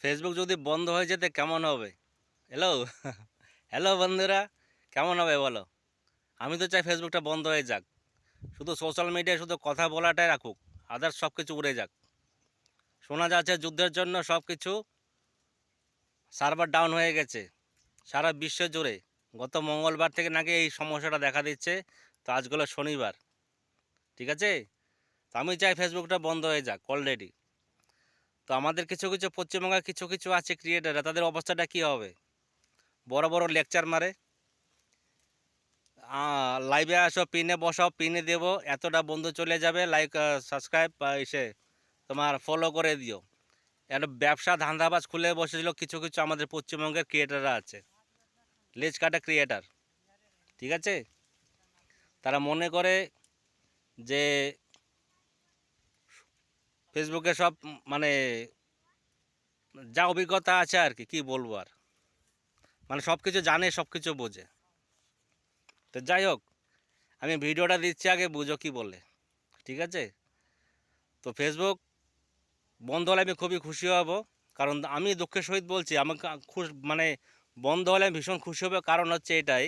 Facebook যদি বন্ধ হয়ে যেতে কেমন হবে? হ্যালো হ্যালো বন্ধুরা, কেমন হবে বলো? আমি তো চাই ফেসবুকটা বন্ধ হয়ে যাক, শুধু সোশ্যাল মিডিয়ায় শুধু কথা বলাটাই রাখুক, আদার্স সব কিছু উড়ে যাক। শোনা যাচ্ছে যুদ্ধের জন্য সব কিছু সার্ভার ডাউন হয়ে গেছে সারা বিশ্ব জুড়ে। গত মঙ্গলবার থেকে নাকি এই সমস্যাটা দেখা দিচ্ছে। তো আজগুলো শনিবার, ঠিক আছে? তো আমি চাই ফেসবুকটা বন্ধ হয়ে যাক অলরেডি। তো আমাদের কিছু কিছু পশ্চিমবঙ্গের কিছু কিছু আছে ক্রিয়েটাররা, তাদের অবস্থাটা কী হবে? বড় বড় লেকচার মারে, লাইভে আসো, পিনে বসাও, পিনে দেবো, এতটা বন্ধু চলে যাবে, লাইক সাবস্ক্রাইব এসে তোমার ফলো করে দিও। একটা ব্যবসা ধান্দাবাজ খুলে বসেছিল কিছু কিছু আমাদের পশ্চিমবঙ্গের ক্রিয়েটাররা আছে, লেজ কাটা ক্রিয়েটার, ঠিক আছে? তারা মনে করে যে ফেসবুকে সব মানে যা অভিজ্ঞতা আছে আর কি, কী বলবো আর, মানে সব কিছু জানে, সব কিছু বোঝে। তো যাই হোক, আমি ভিডিওটা দিচ্ছি, আগে বুঝো কি বলে, ঠিক আছে? তো ফেসবুক বন্ধ হলে আমি খুবই খুশি হব, কারণ আমি দুঃখের সহিত বলছি, আমাকে মানে বন্ধ হলে আমি ভীষণ খুশি হব। কারণ হচ্ছে এটাই,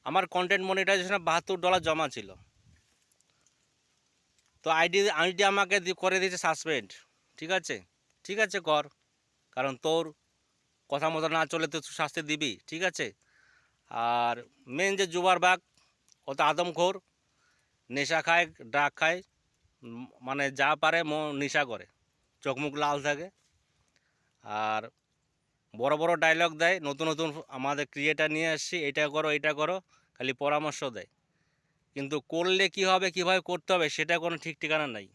আমার কন্টেন্ট মনিটাইজেশনে $72 জমা ছিল। তো আইডি আইডি আমাকে করে দিয়েছে সাসপেন্ড। ঠিক আছে, ঠিক আছে কর, কারণ তোর কথা মতো না চলে তো শাস্তি দিবি, ঠিক আছে? আর মেন যে জুবার বাগ, ও তো আদমখোর, নেশা খায়, ড্রাগ খায়, মানে যা পারে নেশা করে, চোখ মুখ লাল থাকে, আর বড় বড় ডায়লগ দেয়। নতুন নতুন আমাদের ক্রিয়েটার নিয়ে আসছি, এটা করো এটা করো, খালি পরামর্শ দেয়, কিন্তু করলে কি হবে, কীভাবে করতে হবে সেটা কোনো ঠিক ঠিকানা নাই।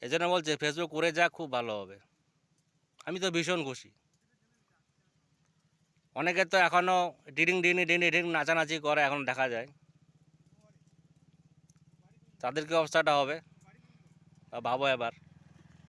এজন্য বলছে ফেসবুক উড়ে যাক, খুব ভালো হবে। আমি তো ভীষণ খুশি। অনেকে তো এখনও ডিডিং ডিনি ডিনি ডিং নাচানাচি করে, এখন দেখা যায়। তাদের কি অবস্থাটা হবে ভাবো এবার।